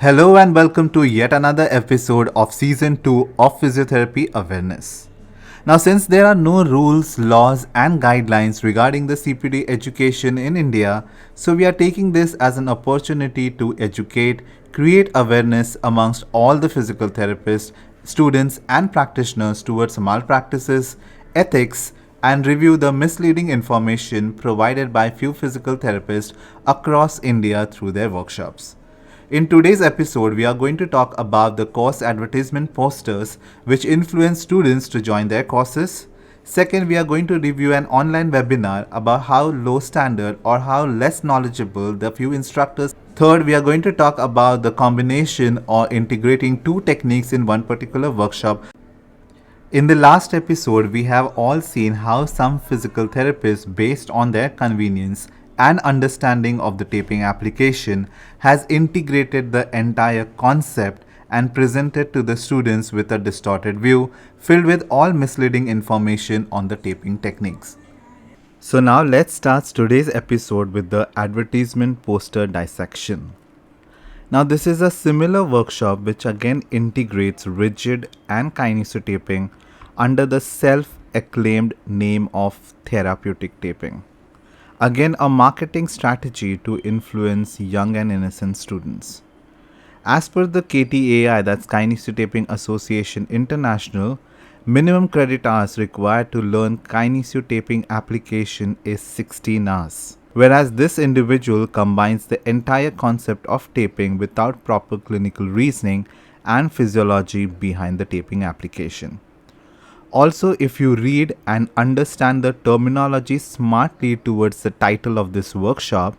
Hello and welcome to yet another episode of Season 2 of Physiotherapy Awareness. Now, since there are no rules, laws, and guidelines regarding the CPD education in India, so we are taking this as an opportunity to educate, create awareness amongst all the physical therapists, students, and practitioners towards malpractices, ethics, and review the misleading information provided by few physical therapists across India through their workshops. In today's episode, we are going to talk about the course advertisement posters which influence students to join their courses. Second, we are going to review an online webinar about how low standard or how less knowledgeable the few instructors. Third, we are going to talk about the combination or integrating two techniques in one particular workshop. In the last episode, we have all seen how some physical therapists, based on their convenience and understanding of the taping application, has integrated the entire concept and presented to the students with a distorted view filled with all misleading information on the taping techniques. So now let's start today's episode with the advertisement poster dissection. Now this is a similar workshop which again integrates rigid and kinesiotaping under the self-acclaimed name of therapeutic taping. Again, a marketing strategy to influence young and innocent students. As per the KTAI, that's Kinesiotaping Association International, minimum credit hours required to learn kinesiotaping application is 16 hours. Whereas this individual combines the entire concept of taping without proper clinical reasoning and physiology behind the taping application. Also, if you read and understand the terminology smartly towards the title of this workshop,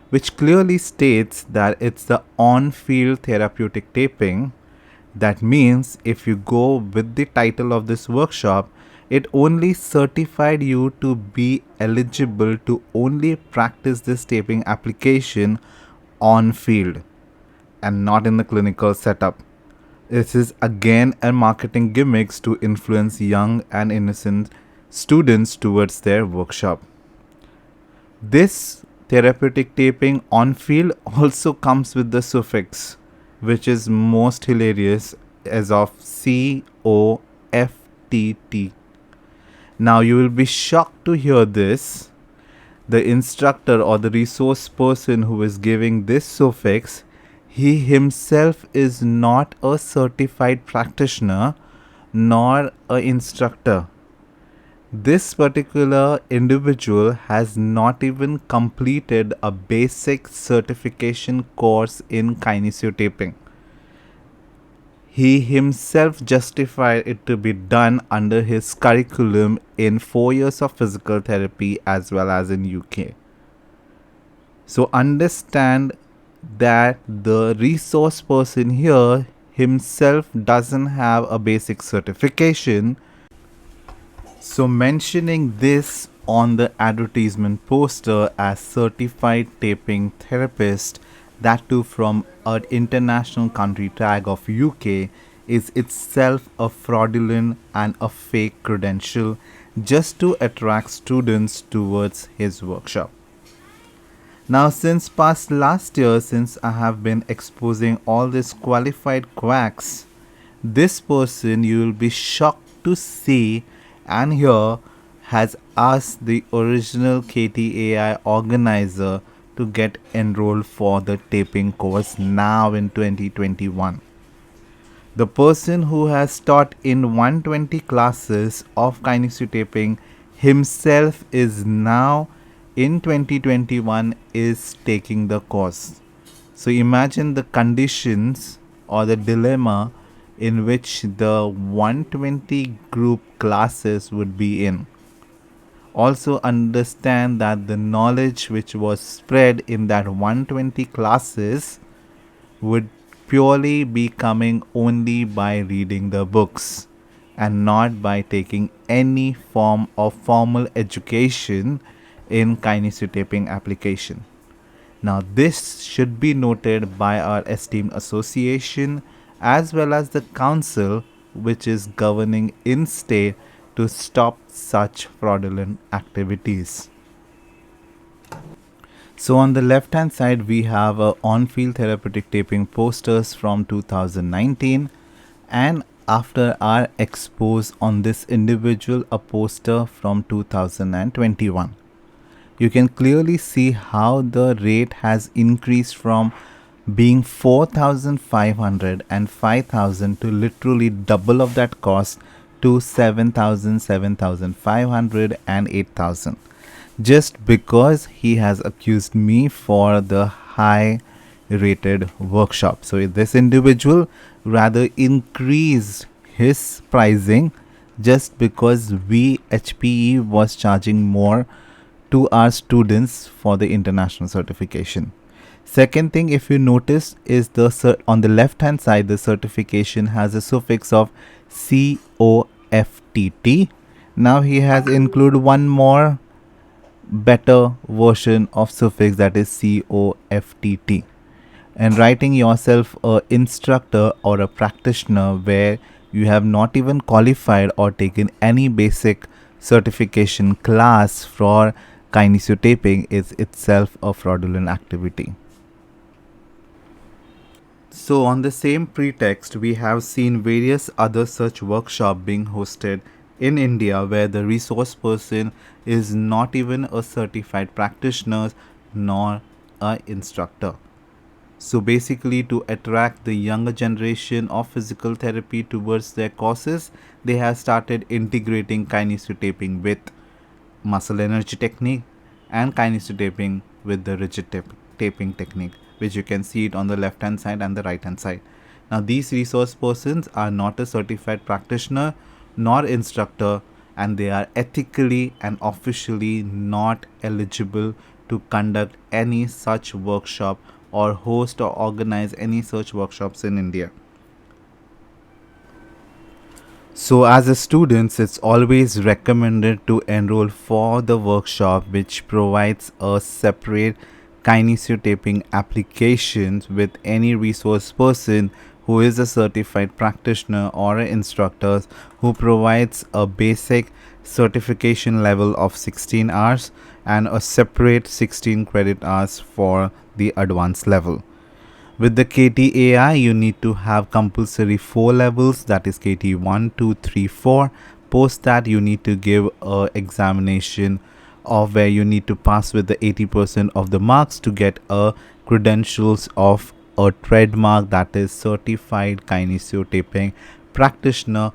which clearly states that it's the on-field therapeutic taping, that means if you go with the title of this workshop, it only certified you to be eligible to only practice this taping application on field and not in the clinical setup. This is again a marketing gimmicks to influence young and innocent students towards their workshop. This therapeutic taping on field also comes with the suffix, which is most hilarious, as of COFTT. Now you will be shocked to hear this. The instructor or the resource person who is giving this suffix, he himself is not a certified practitioner nor an instructor. This particular individual has not even completed a basic certification course in kinesiotaping. He himself justified it to be done under his curriculum in 4 years of physical therapy as well as in UK. So understand that the resource person here himself doesn't have a basic certification. So mentioning this on the advertisement poster as certified taping therapist, that too from an international country tag of UK, is itself a fraudulent and a fake credential just to attract students towards his workshop. Now, since past last year, since I have been exposing all these qualified quacks, this person, you will be shocked to see and hear, has asked the original KTAI organizer to get enrolled for the taping course now in 2021. The person who has taught in 120 classes of kinesiotaping himself is now in 2021 is taking the course. So imagine the conditions or the dilemma in which the 120 group classes would be in. Also understand that the knowledge which was spread in that 120 classes would purely be coming only by reading the books and not by taking any form of formal education in kinesiotaping application. Now this should be noted by our esteemed association as well as the council which is governing in state to stop such fraudulent activities. So on the left hand side, we have on-field therapeutic taping posters from 2019, and after our expose on this individual, a poster from 2021. You can clearly see how the rate has increased from being 4,500 and 5,000 to literally double of that cost to 7,000, 7,500 and 8,000, just because he has accused me for the high rated workshop. So this individual rather increased his pricing just because we HPE was charging more to our students for the international certification. Second thing, if you notice, is on the left hand side, the certification has a suffix of COFTT. Now he has included one more better version of suffix, that is COFTT, and writing yourself a instructor or a practitioner where you have not even qualified or taken any basic certification class for kinesiotaping is itself a fraudulent activity. So on the same pretext, we have seen various other such workshops being hosted in India where the resource person is not even a certified practitioner nor a instructor. So basically, to attract the younger generation of physical therapy towards their courses, they have started integrating kinesiotaping with muscle energy technique and kinesiotaping with the rigid taping technique, which you can see it on the left hand side and the right hand side. Now these resource persons are not a certified practitioner nor instructor, and they are ethically and officially not eligible to conduct any such workshop or host or organize any such workshops in India. So as a student, it's always recommended to enroll for the workshop which provides a separate kinesiotaping applications with any resource person who is a certified practitioner or an instructor who provides a basic certification level of 16 hours and a separate 16 credit hours for the advanced level. With the KTAI, you need to have compulsory 4 levels, that is KT 1, 2, 3, 4. Post that, you need to give a examination of where you need to pass with the 80% of the marks to get a credentials of a trademark, that is certified kinesiotaping practitioner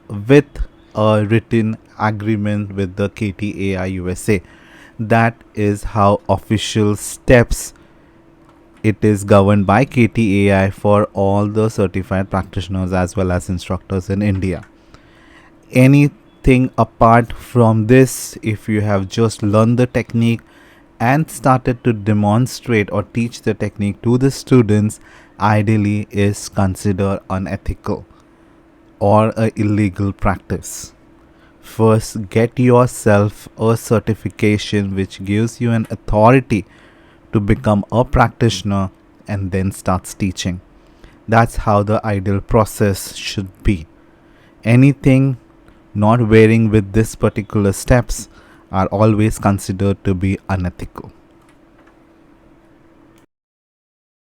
with a written agreement with the KTAI USA. That is how official steps it is governed by KTAI for all the certified practitioners as well as instructors in India. Anything apart from this, if you have just learned the technique and started to demonstrate or teach the technique to the students, ideally is considered unethical or a illegal practice. First, get yourself a certification which gives you an authority to become a practitioner and then starts teaching. That's how the ideal process should be. Anything not wearing with this particular steps are always considered to be unethical.